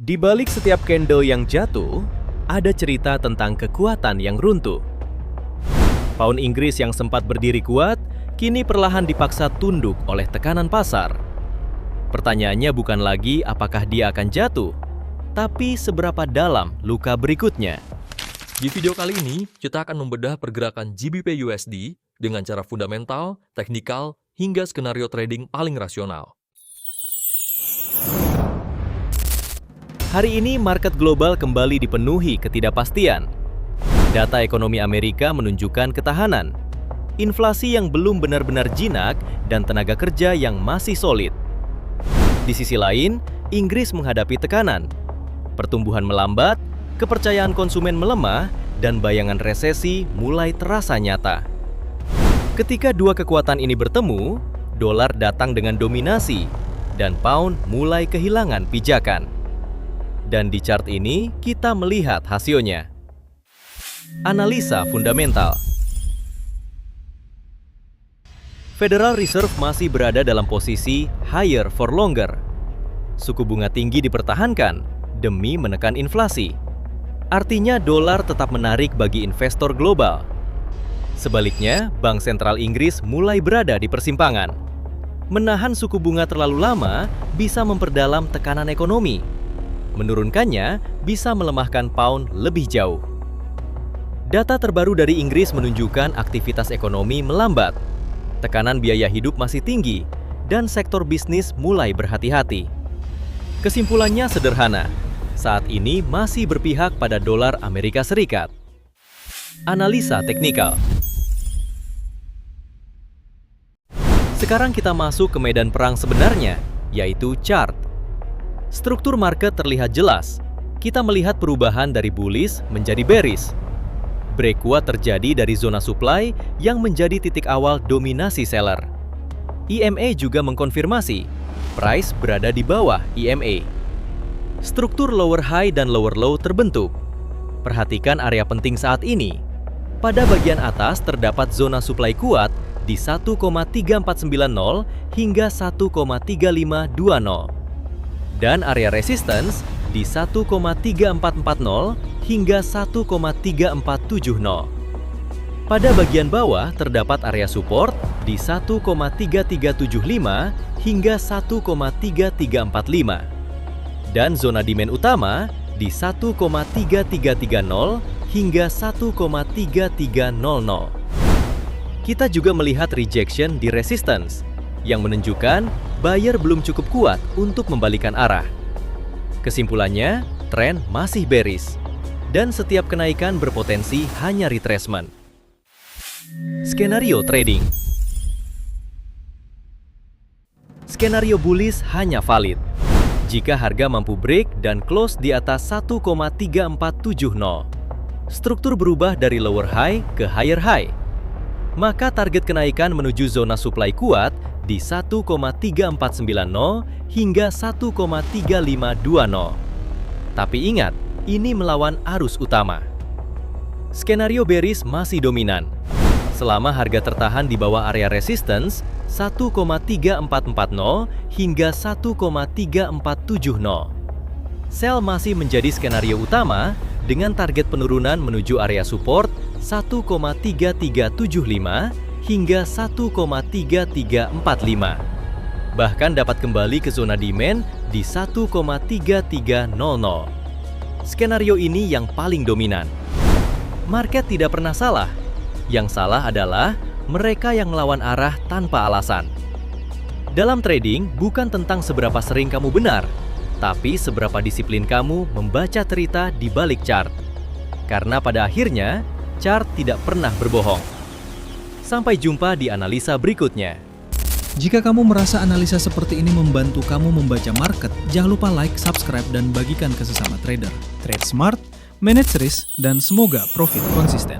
Di balik setiap candle yang jatuh, ada cerita tentang kekuatan yang runtuh. Pound Inggris yang sempat berdiri kuat, kini perlahan dipaksa tunduk oleh tekanan pasar. Pertanyaannya bukan lagi apakah dia akan jatuh, tapi seberapa dalam luka berikutnya. Di video kali ini, kita akan membedah pergerakan GBP USD dengan cara fundamental, teknikal, hingga skenario trading paling rasional. Hari ini market global kembali dipenuhi ketidakpastian. Data ekonomi Amerika menunjukkan ketahanan, inflasi yang belum benar-benar jinak, dan tenaga kerja yang masih solid. Di sisi lain, Inggris menghadapi tekanan. Pertumbuhan melambat, kepercayaan konsumen melemah, dan bayangan resesi mulai terasa nyata. Ketika dua kekuatan ini bertemu, dolar datang dengan dominasi, dan pound mulai kehilangan pijakan. Dan di chart ini, kita melihat hasilnya. Analisa fundamental. Federal Reserve masih berada dalam posisi higher for longer. Suku bunga tinggi dipertahankan demi menekan inflasi. Artinya dolar tetap menarik bagi investor global. Sebaliknya, Bank Sentral Inggris mulai berada di persimpangan. Menahan suku bunga terlalu lama bisa memperdalam tekanan ekonomi. Menurunkannya bisa melemahkan pound lebih jauh. Data terbaru dari Inggris menunjukkan aktivitas ekonomi melambat. Tekanan biaya hidup masih tinggi, dan sektor bisnis mulai berhati-hati. Kesimpulannya sederhana, saat ini masih berpihak pada dolar Amerika Serikat. Analisa teknikal. Sekarang kita masuk ke medan perang sebenarnya, yaitu chart. Struktur market terlihat jelas. Kita melihat perubahan dari bullish menjadi bearish. Break kuat terjadi dari zona supply yang menjadi titik awal dominasi seller. EMA juga mengkonfirmasi, price berada di bawah EMA. Struktur lower high dan lower low terbentuk. Perhatikan area penting saat ini. Pada bagian atas terdapat zona supply kuat di 1,3490 hingga 1,3520. Dan area resistance di 1,3440 hingga 1,3470. Pada bagian bawah terdapat area support di 1,3375 hingga 1,3345. Dan zona demand utama di 1,3330 hingga 1,3300. Kita juga melihat rejection di resistance yang menunjukkan buyer belum cukup kuat untuk membalikan arah. Kesimpulannya, tren masih bearish, dan setiap kenaikan berpotensi hanya retracement. Skenario trading. Skenario bullish hanya valid jika harga mampu break dan close di atas 1,3470. Struktur berubah dari lower high ke higher high. Maka target kenaikan menuju zona supply kuat di 1,3490 hingga 1,3520. Tapi ingat, ini melawan arus utama. Skenario bearish masih dominan. Selama harga tertahan di bawah area resistance 1,3440 hingga 1,3470. Sell masih menjadi skenario utama dengan target penurunan menuju area support 1,3375 hingga 1,3345. Bahkan dapat kembali ke zona demand di 1,3300. Skenario ini yang paling dominan. Market tidak pernah salah. Yang salah adalah mereka yang melawan arah tanpa alasan. Dalam trading bukan tentang seberapa sering kamu benar, tapi seberapa disiplin kamu membaca cerita di balik chart. Karena pada akhirnya, chart tidak pernah berbohong. Sampai jumpa di analisa berikutnya. Jika kamu merasa analisa seperti ini membantu kamu membaca market, jangan lupa like, subscribe, dan bagikan ke sesama trader. Trade smart, manage risk, dan semoga profit konsisten.